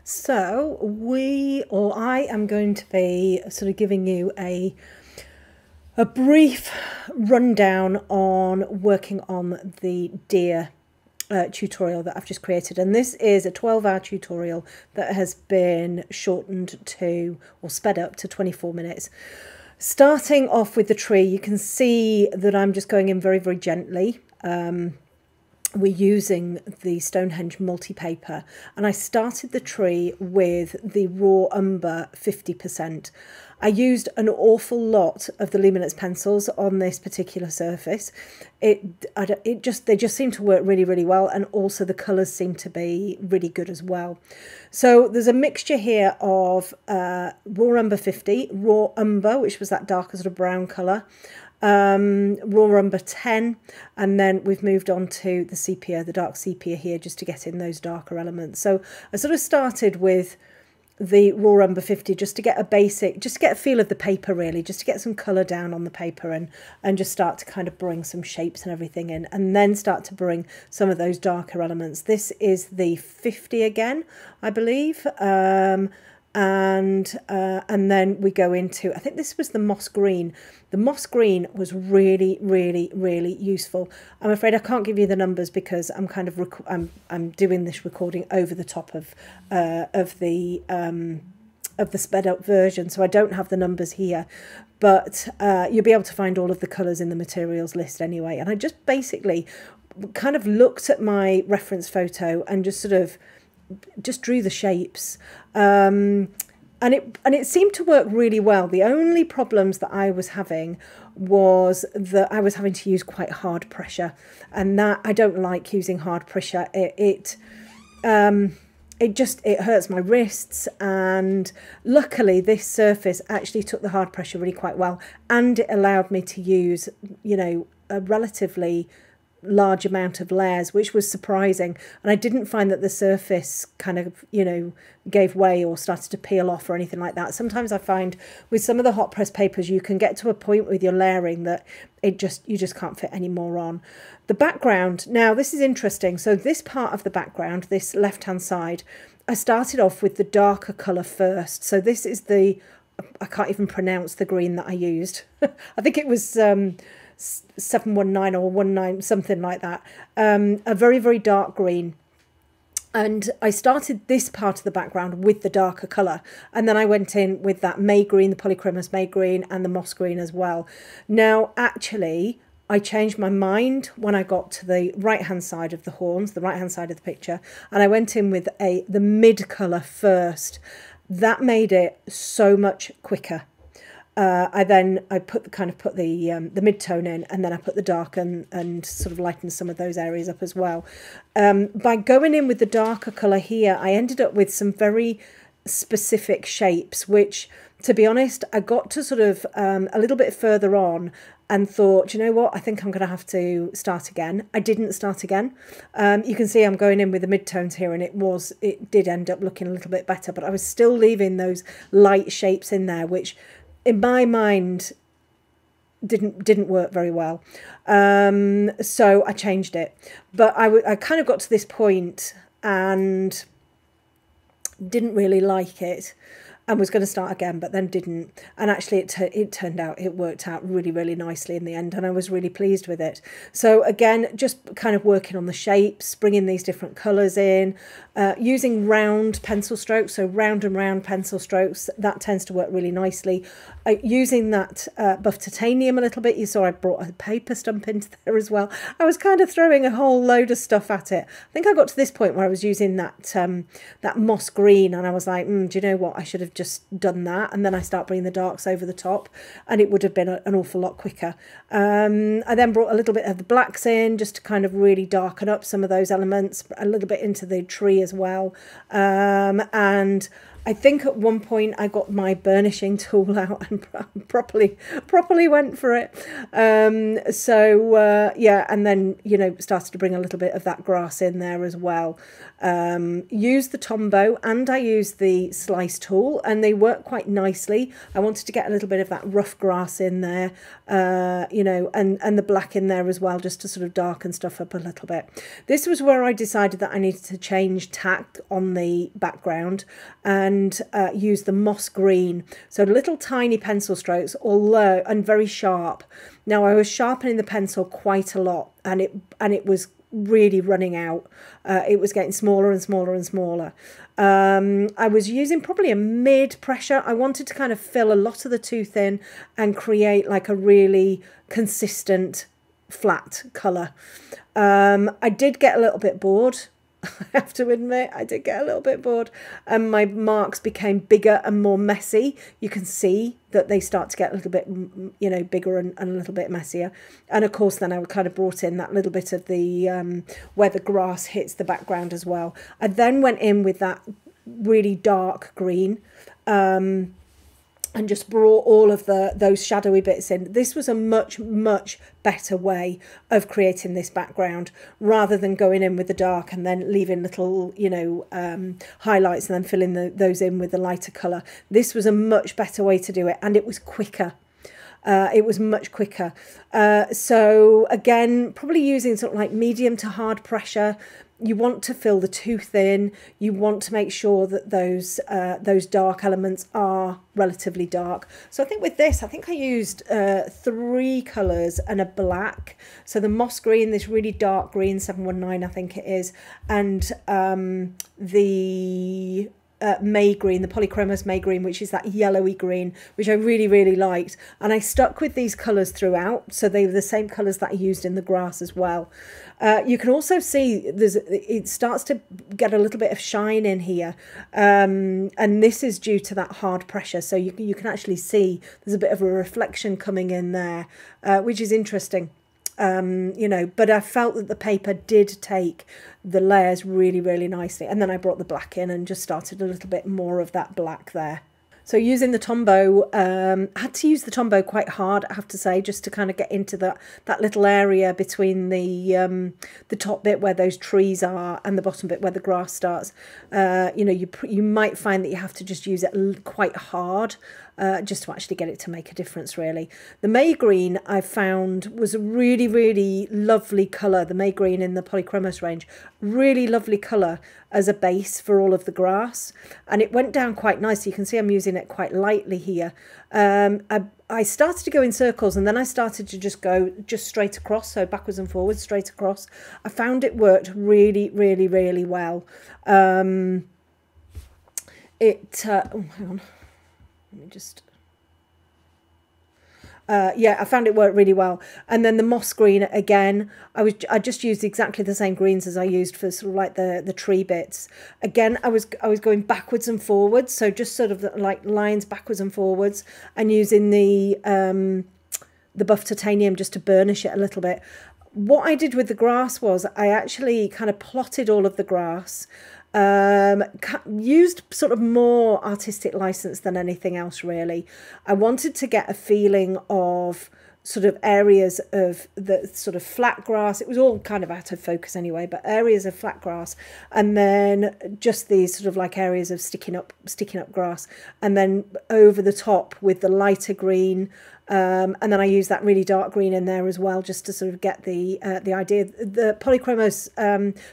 So I am going to be sort of giving you a brief rundown on working on the deer tutorial that I've just created, and this is a 12-hour tutorial that has been shortened to, or sped up to, 24 minutes. Starting off with the tree, you can see that I'm just going in very, very gently. We're using the Stonehenge multi-paper, and I started the tree with the raw umber 50%. I used an awful lot of the Luminance pencils on this particular surface. They just seem to work really, really well, and also the colours seem to be really good as well. So there's a mixture here of raw umber 50, raw umber, which was that darker sort of brown colour, raw umber 10, and then we've moved on to the sepia, the dark sepia here, just to get in those darker elements. So I sort of started with the raw umber 50 just to get a feel of the paper, really, just to get some colour down on the paper, and just start to kind of bring some shapes and everything in, and then start to bring some of those darker elements. This is the 50 again, I believe. And then we go into, I think this was the moss green. The moss green was really, really, really useful. I'm afraid I can't give you the numbers because I'm kind of I'm doing this recording over the top of the sped up version, so I don't have the numbers here, but you'll be able to find all of the colours in the materials list anyway. And I just basically kind of looked at my reference photo and just sort of drew the shapes, and it seemed to work really well. The only problems that I was having was that I was having to use quite hard pressure, and that I don't like using hard pressure. It hurts my wrists, and luckily this surface actually took the hard pressure really quite well, and it allowed me to use, you know, a relatively large amount of layers, which was surprising. And I didn't find that the surface kind of, you know, gave way or started to peel off or anything like that. Sometimes I find with some of the hot press papers you can get to a point with your layering that you just can't fit any more on. The background, now this is interesting. So this part of the background, this left hand side, I started off with the darker colour first. So this is I can't even pronounce the green that I used. I think it was 719 or 19, something like that, a very, very dark green. And I started this part of the background with the darker colour, and then I went in with that May green, the Polychromos May green, and the moss green as well. Now actually I changed my mind when I got to the right hand side of the horns, the right hand side of the picture, and I went in with the mid colour first. That made it so much quicker. I put the mid-tone in, and then I put the dark and sort of lightened some of those areas up as well. By going in with the darker colour here, I ended up with some very specific shapes, which, to be honest, I got to sort of a little bit further on and thought, you know what, I think I'm going to have to start again. I didn't start again. You can see I'm going in with the mid-tones here, and it did end up looking a little bit better, but I was still leaving those light shapes in there, which in my mind didn't work very well. So I changed it, but I kind of got to this point and didn't really like it, and was going to start again, but then didn't. And actually it turned out, it worked out really, really nicely in the end, and I was really pleased with it. So again, just kind of working on the shapes, bringing these different colours in, using round pencil strokes, so round and round pencil strokes, that tends to work really nicely. Using that buff titanium a little bit, you saw I brought a paper stump into there as well. I was kind of throwing a whole load of stuff at it. I think I got to this point where I was using that moss green, and I was like, do you know what, I should have just done that, and then I start bringing the darks over the top, and it would have been an awful lot quicker. I then brought a little bit of the blacks in just to kind of really darken up some of those elements, a little bit into the tree as well, and I think at one point I got my burnishing tool out and properly went for it. Yeah, and then, you know, started to bring a little bit of that grass in there as well. Used the Tombow and I used the slice tool, and they work quite nicely. I wanted to get a little bit of that rough grass in there, you know, and the black in there as well, just to sort of darken stuff up a little bit. This was where I decided that I needed to change tack on the background and use the moss green. So little tiny pencil strokes, although, and very sharp. Now I was sharpening the pencil quite a lot, and it was really running out. It was getting smaller and smaller and smaller. I was using probably a mid pressure. I wanted to kind of fill a lot of the tooth in and create like a really consistent flat colour. I did get a little bit bored. I have to admit, I did get a little bit bored, and my marks became bigger and more messy. You can see that they start to get a little bit, you know, bigger and a little bit messier. And of course, then I kind of brought in that little bit of the where the grass hits the background as well. I then went in with that really dark green, and just brought all of those shadowy bits in. This was a much better way of creating this background, rather than going in with the dark and then leaving little, you know, highlights and then filling those in with the lighter colour. This was a much better way to do it, and it was quicker. It was much quicker. So again, probably using sort of like medium to hard pressure. You want to fill the tooth in. You want to make sure that those dark elements are relatively dark. So I think with this, I think I used 3 colours and a black. So the moss green, this really dark green, 719 I think it is, and the May green, the Polychromos May green, which is that yellowy green, which I really liked. And I stuck with these colours throughout, so they were the same colours that I used in the grass as well. You can also see it starts to get a little bit of shine in here, and this is due to that hard pressure. So you can actually see there's a bit of a reflection coming in there, which is interesting. You know, but I felt that the paper did take the layers really nicely. And then I brought the black in and just started a little bit more of that black there. So using the Tombow, I had to use the Tombow quite hard, I have to say, just to kind of get into that little area between the top bit where those trees are and the bottom bit where the grass starts. You know, you might find that you have to just use it quite hard, just to actually get it to make a difference, really. The May green I found was a really lovely colour. The May green in the Polychromos range, really lovely colour as a base for all of the grass, and it went down quite nicely. You can see I'm using it quite lightly here. I started to go in circles, and then I started to just go straight across, so backwards and forwards, straight across. I found it worked really well. Oh, hang on. Let me just... yeah, I found it worked really well. And then the moss green again, I just used exactly the same greens as I used for sort of like the tree bits. Again, I was going backwards and forwards, so just sort of like lines backwards and forwards, and using the buff titanium just to burnish it a little bit. What I did with the grass was I actually kind of plotted all of the grass. Used sort of more artistic license than anything else, really. I wanted to get a feeling of sort of areas of the sort of flat grass. It was all kind of out of focus anyway, but areas of flat grass, and then just these sort of like areas of sticking up grass, and then over the top with the lighter green. And then I use that really dark green in there as well, just to sort of get the idea. The Polychromos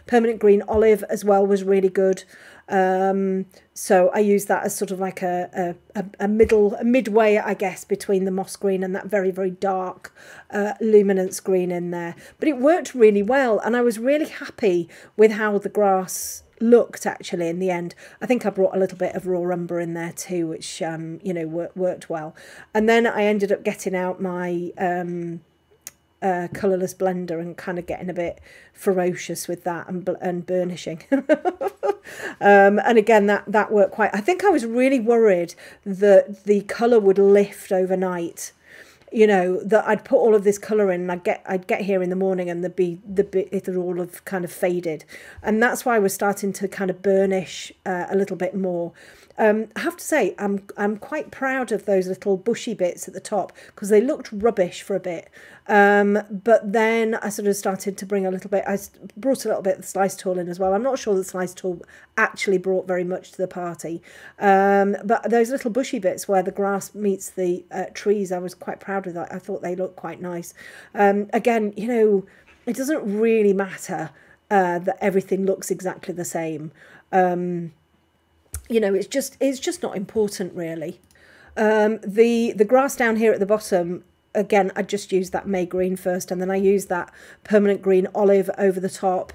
permanent green olive as well was really good. So I use that as sort of like a midway, I guess, between the moss green and that very dark luminance green in there. But it worked really well, and I was really happy with how the grass looked actually in the end. I think I brought a little bit of raw umber in there too, which you know, worked well. And then I ended up getting out my colourless blender and kind of getting a bit ferocious with that and burnishing. And again, that worked quite. I think I was really worried that the colour would lift overnight. you know, that I'd put all of this colour in, and I'd get here in the morning, and it'd all have kind of faded, and that's why we're starting to kind of burnish a little bit more. I have to say, I'm quite proud of those little bushy bits at the top, because they looked rubbish for a bit. But then I sort of started to bring a little bit, I brought a little bit of the slice tool in as well. I'm not sure the slice tool actually brought very much to the party. But those little bushy bits where the grass meets the trees, I was quite proud of that. I thought they looked quite nice. Again, you know, it doesn't really matter that everything looks exactly the same. You know, it's just not important, really. The grass down here at the bottom, again, I just used that May green first, and then I used that permanent green olive over the top.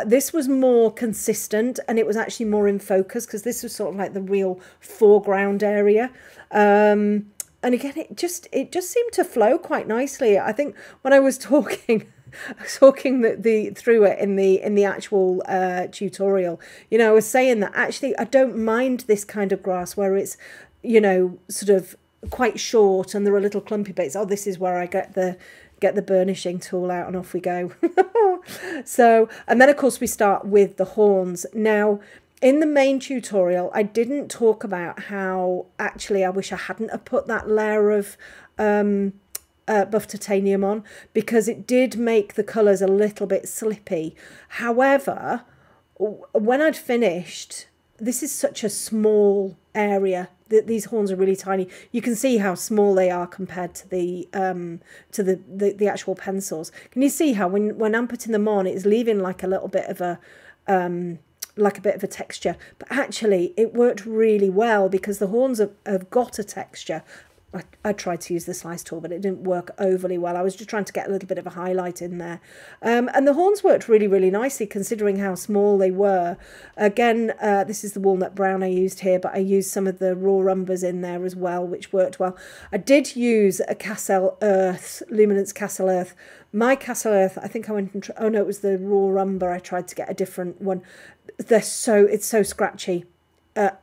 This was more consistent, and it was actually more in focus, because this was sort of like the real foreground area. And again, it just seemed to flow quite nicely. I think when I was talking through it in the actual tutorial, you know, I was saying that actually I don't mind this kind of grass where it's, you know, sort of quite short and there are little clumpy bits. Oh, this is where I get the burnishing tool out and off we go. So, and then of course we start with the horns. Now, in the main tutorial, I didn't talk about how actually I wish I hadn't have put that layer of buff titanium on, because it did make the colours a little bit slippy. However, when I'd finished, this is such a small area. These horns are really tiny. You can see how small they are compared to the actual pencils. Can you see how when I'm putting them on, it's leaving like a little bit of a texture, but actually it worked really well because the horns have got a texture. I tried to use the slice tool, but it didn't work overly well. I was just trying to get a little bit of a highlight in there. And the horns worked really, really nicely considering how small they were. Again, this is the walnut brown I used here, but I used some of the raw umbers in there as well, which worked well. I did use a Castle Earth, Luminance Castle Earth. My Castle Earth, I think I went and oh no, it was the raw umber. I tried to get a different one. It's so scratchy.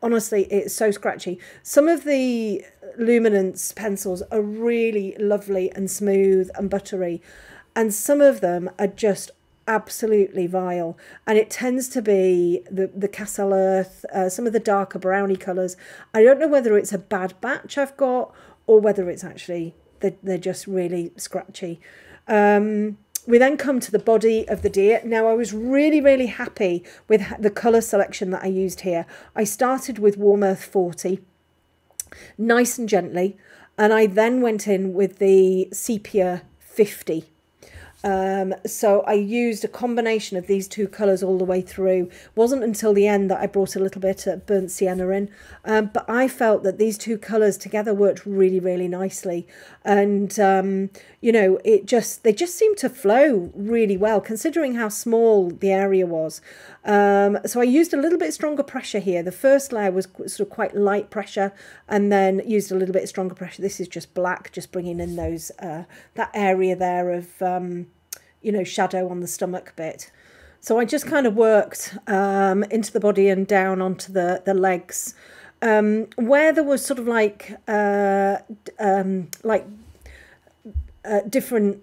Honestly, it's so scratchy. Some of the Luminance pencils are really lovely and smooth and buttery, and some of them are just absolutely vile, and it tends to be the Castle Earth, some of the darker browny colours. I don't know whether it's a bad batch I've got or whether it's actually they're just really scratchy. We then come to the body of the deer. Now, I was really, really happy with the colour selection that I used here. I started with Warm Earth 40, nice and gently, and I then went in with the Sepia 50. So I used a combination of these two colours all the way through. It wasn't until the end that I brought a little bit of burnt sienna in, but I felt that these two colours together worked really, really nicely, and you know, they just seemed to flow really well considering how small the area was. So I used a little bit stronger pressure here. The first layer was sort of quite light pressure, and then used a little bit stronger pressure. This is just black, just bringing in those that area there of you know, shadow on the stomach bit. So I just kind of worked into the body and down onto the legs, where there was sort of like different.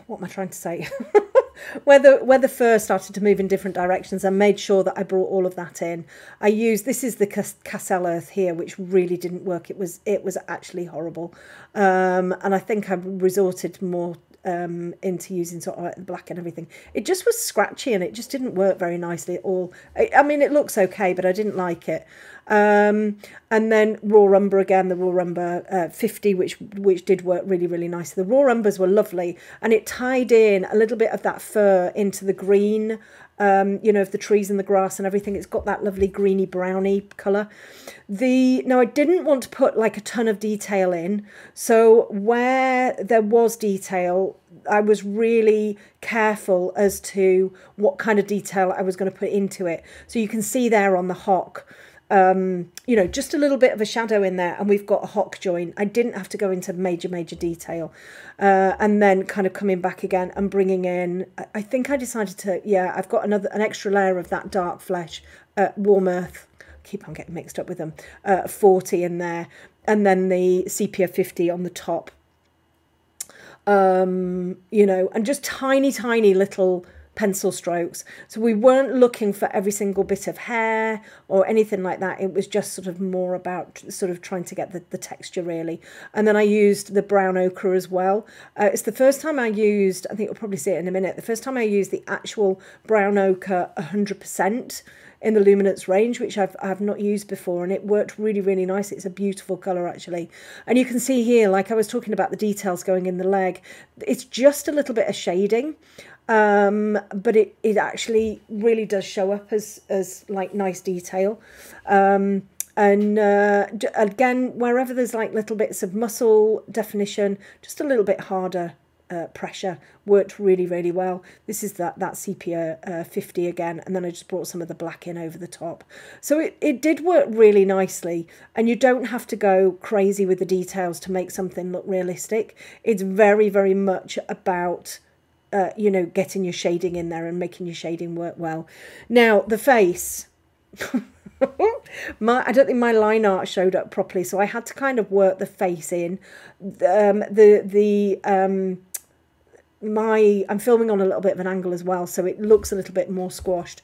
What am I trying to say? where the fur started to move in different directions, I made sure that I brought all of that in. I used, this is the Castle Earth here, which really didn't work. It was actually horrible, and I think I resorted more into using sort of like the black and everything. It just was scratchy and it just didn't work very nicely at all. I mean, it looks okay, but I didn't like it. And then raw umber again, the raw umber 50, which did work really, really nicely. The raw umbers were lovely, and it tied in a little bit of that fur into the green, you know, of the trees and the grass and everything. It's got that lovely greeny browny colour. Now I didn't want to put like a ton of detail in, so where there was detail, I was really careful as to what kind of detail I was going to put into it. So you can see there on the hock, you know, just a little bit of a shadow in there, and we've got a hock joint. I didn't have to go into major detail, and then kind of coming back again and bringing in, I think I decided to, yeah, I've got an extra layer of that dark flesh, Warm Earth, keep on getting mixed up with them, 40 in there, and then the Sepia 50 on the top. you know, and just tiny, tiny little pencil strokes. So we weren't looking for every single bit of hair or anything like that. It was just sort of more about sort of trying to get the texture really. And then I used the brown ochre as well. It's the first time I used, I think you'll probably see it in a minute, the first time I used the actual brown ochre 100% in the Luminance range, which I've not used before, and it worked really, really nice. It's a beautiful colour actually. And you can see here, like I was talking about the details going in the leg, it's just a little bit of shading. But it actually really does show up as like nice detail. And again, wherever there's like little bits of muscle definition, just a little bit harder pressure, worked really, really well. This is that sepia 50 again, and then I just brought some of the black in over the top. So it did work really nicely, and you don't have to go crazy with the details to make something look realistic. It's very, very much about you know, getting your shading in there and making your shading work well. Now, the face, I don't think my line art showed up properly, so I had to kind of work the face in. I'm filming on a little bit of an angle as well, so it looks a little bit more squashed.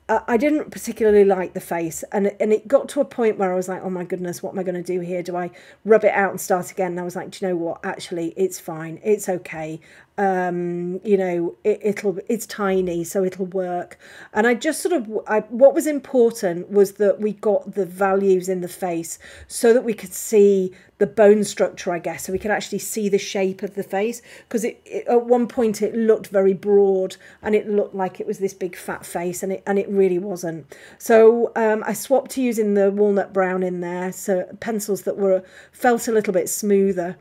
I didn't particularly like the face, and it got to a point where I was like, oh my goodness, what am I going to do here? Do I rub it out and start again? And I was like, do you know what? Actually, it's fine. It's okay. You know, it's tiny, so it'll work. And I just sort of, what was important was that we got the values in the face so that we could see the bone structure, I guess, so we could actually see the shape of the face, because at one point it looked very broad and it looked like it was this big fat face, and it really wasn't. So I swapped to using the walnut brown in there, so pencils that felt a little bit smoother.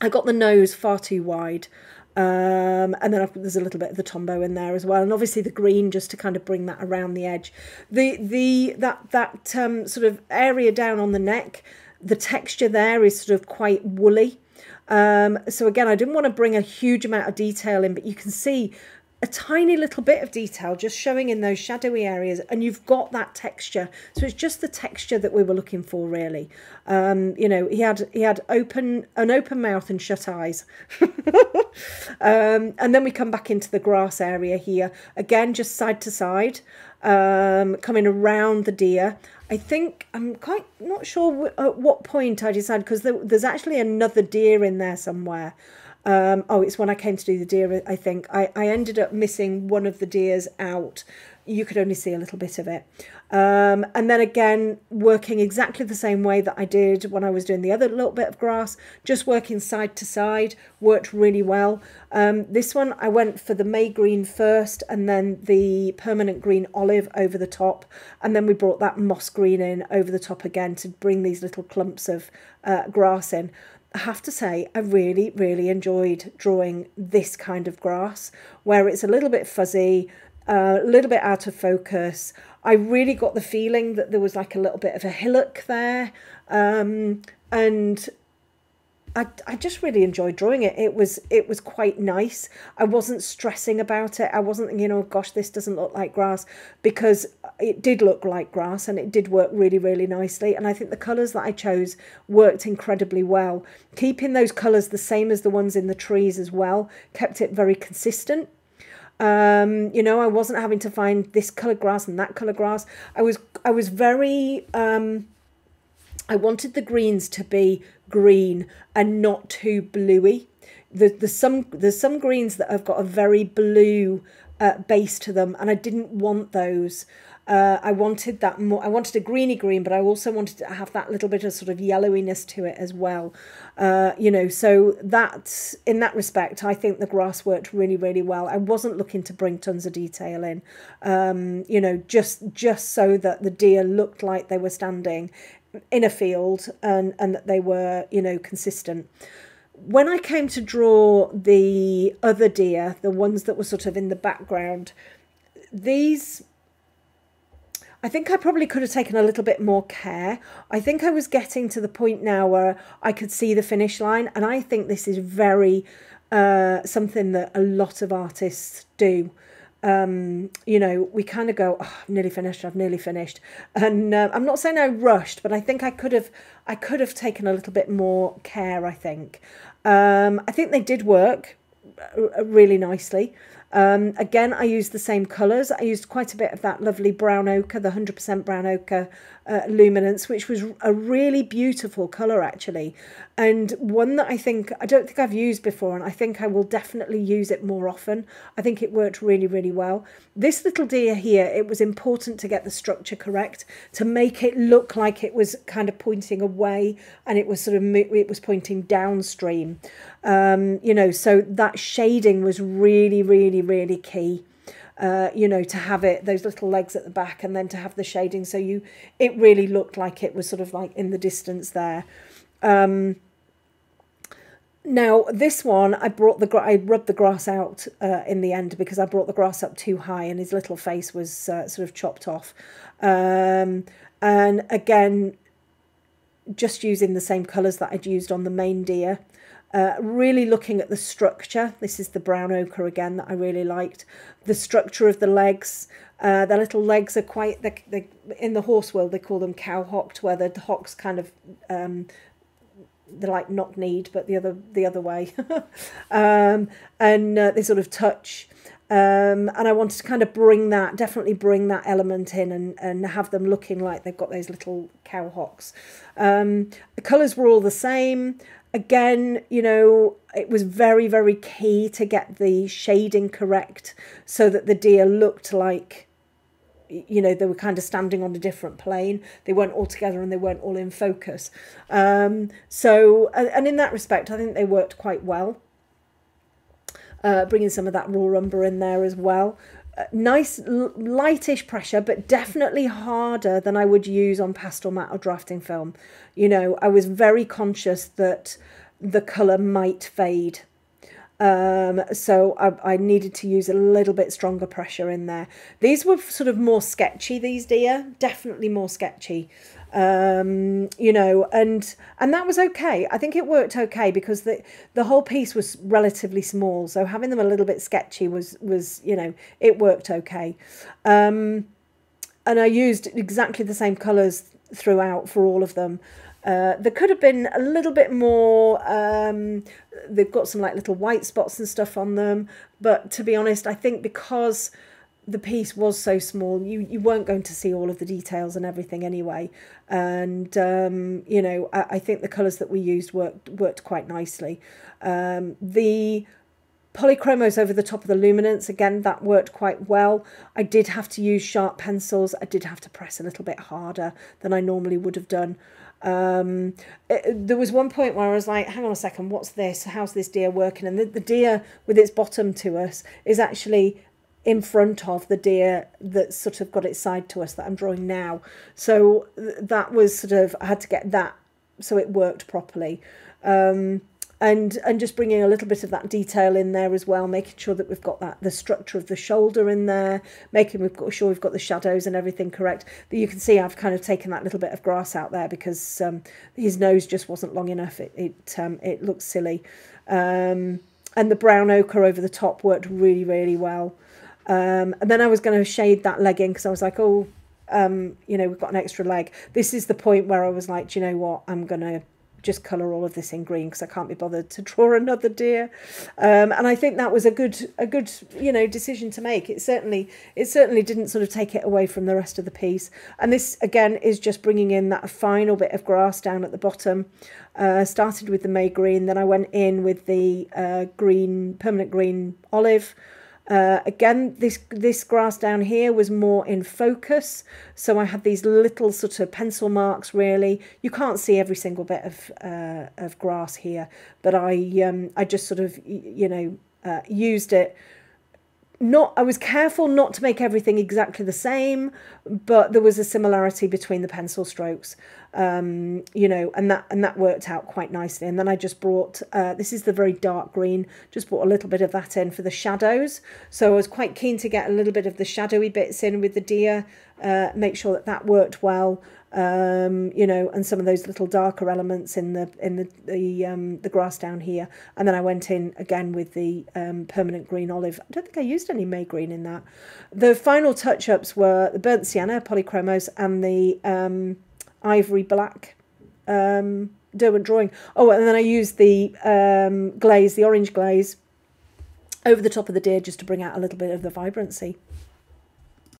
I got the nose far too wide, and then there's a little bit of the Tombow in there as well, and obviously the green just to kind of bring that around the edge. That sort of area down on the neck, the texture there is sort of quite woolly. So again, I didn't want to bring a huge amount of detail in, but you can see a tiny little bit of detail just showing in those shadowy areas, and you've got that texture. So it's just the texture that we were looking for, really. You know, he had an open mouth and shut eyes. And then we come back into the grass area here again, just side to side, coming around the deer. I think I'm quite not sure at what point I decided, because there's actually another deer in there somewhere. Oh, it's when I came to do the deer, I think. I ended up missing one of the deers out. You could only see a little bit of it. And then again, working exactly the same way that I did when I was doing the other little bit of grass, just working side to side, worked really well. This one, I went for the May green first, and then the permanent green olive over the top. And then we brought that moss green in over the top again to bring these little clumps of grass in. I have to say, I really, really enjoyed drawing this kind of grass, where it's a little bit fuzzy, a little bit out of focus. I really got the feeling that there was like a little bit of a hillock there, and I just really enjoyed drawing it. It was quite nice. I wasn't stressing about it. I wasn't thinking, oh gosh, this doesn't look like grass, because it did look like grass and it did work really, really nicely. And I think the colours that I chose worked incredibly well. Keeping those colours the same as the ones in the trees as well kept it very consistent. You know, I wasn't having to find this colour grass and that colour grass. I was very I wanted the greens to be green and not too bluey. There's some greens that have got a very blue base to them, and I didn't want those. I wanted that more. I wanted a greeny green, but I also wanted to have that little bit of sort of yellowiness to it as well. You know, so that in that respect, I think the grass worked really, really well. I wasn't looking to bring tons of detail in, you know, just so that the deer looked like they were standing in a field and that they were, you know, consistent. When I came to draw the other deer, the ones that were sort of in the background, these, I think I probably could have taken a little bit more care. I think I was getting to the point now where I could see the finish line, and I think this is very something that a lot of artists do. you know, we kind of go, oh, I've nearly finished, I've nearly finished. And I'm not saying I rushed, but I think I could have taken a little bit more care, I think. I think they did work really nicely. Again, I used the same colours. I used quite a bit of that lovely brown ochre, the 100% brown ochre luminance, which was a really beautiful colour actually, and one that I don't think I've used before, and I think I will definitely use it more often. I think it worked really, really well. This little deer here, it was important to get the structure correct, to make it look like it was kind of pointing away, and it was it was pointing downstream. You know, so that shading was really, really, really key. You know, to have those little legs at the back, and then to have the shading, so it really looked like it was sort of like in the distance there. Now this one, I rubbed the grass out in the end, because I brought the grass up too high and his little face was sort of chopped off. And again, just using the same colours that I'd used on the main deer. Really looking at the structure. This is the brown ochre again that I really liked. The structure of the legs. The little legs are quite, they in the horse world they call them cow-hocked, where the hocks kind of they're like knock-kneed, but the other way. And they sort of touch. And I wanted to kind of definitely bring that element in, and have them looking like they've got those little cow hocks. The colours were all the same. Again, you know, it was very, very key to get the shading correct, so that the deer looked like, you know, they were kind of standing on a different plane. They weren't all together and they weren't all in focus. So, and in that respect, I think they worked quite well. Bringing some of that raw umber in there as well. Nice lightish pressure, but definitely harder than I would use on pastel matte or drafting film. You know, I was very conscious that the colour might fade. So I needed to use a little bit stronger pressure in there. These were sort of more sketchy, these deer, definitely more sketchy. You know, and that was okay. I think it worked okay, because the whole piece was relatively small, so having them a little bit sketchy was you know, it worked okay. And I used exactly the same colours throughout for all of them. There could have been a little bit more, they've got some like little white spots and stuff on them, but to be honest, I think because the piece was so small, you weren't going to see all of the details and everything anyway. And you know, I think the colours that we used worked quite nicely. The polychromos over the top of the luminance, again, that worked quite well. I did have to use sharp pencils. I did have to press a little bit harder than I normally would have done. There was one point where I was like, hang on a second, what's this? How's this deer working? And the deer with its bottom to us is actually in front of the deer that's sort of got its side to us that I'm drawing now. So that was sort of, I had to get that so it worked properly. And just bringing a little bit of that detail in there as well, making sure that we've got the structure of the shoulder in there, making sure we've got the shadows and everything correct. But you can see I've kind of taken that little bit of grass out there, because his nose just wasn't long enough. It looked silly. And the brown ochre over the top worked really, really well. And then I was going to shade that leg in, because I was like, oh, you know, we've got an extra leg. This is the point where I was like, do you know what, I'm going to just colour all of this in green, because I can't be bothered to draw another deer. And I think that was a good you know, decision to make. It certainly didn't sort of take it away from the rest of the piece. And this again is just bringing in that final bit of grass down at the bottom. Started with the May green, then I went in with the permanent green olive. Again, this grass down here was more in focus, so I had these little sort of pencil marks. Really, you can't see every single bit of grass here, but I just sort of, you know, used it. I was careful not to make everything exactly the same, but there was a similarity between the pencil strokes, you know, and that worked out quite nicely. And then I just brought, this is the very dark green, just brought a little bit of that in for the shadows. So I was quite keen to get a little bit of the shadowy bits in with the deer, make sure that worked well. you know, and some of those little darker elements in the grass down here. And then I went in again with the permanent green olive. I don't think I used any May green in that. The final touch-ups were the burnt sienna, polychromos, and the ivory black Derwent Drawing. Oh, and then I used the glaze, the orange glaze, over the top of the deer just to bring out a little bit of the vibrancy.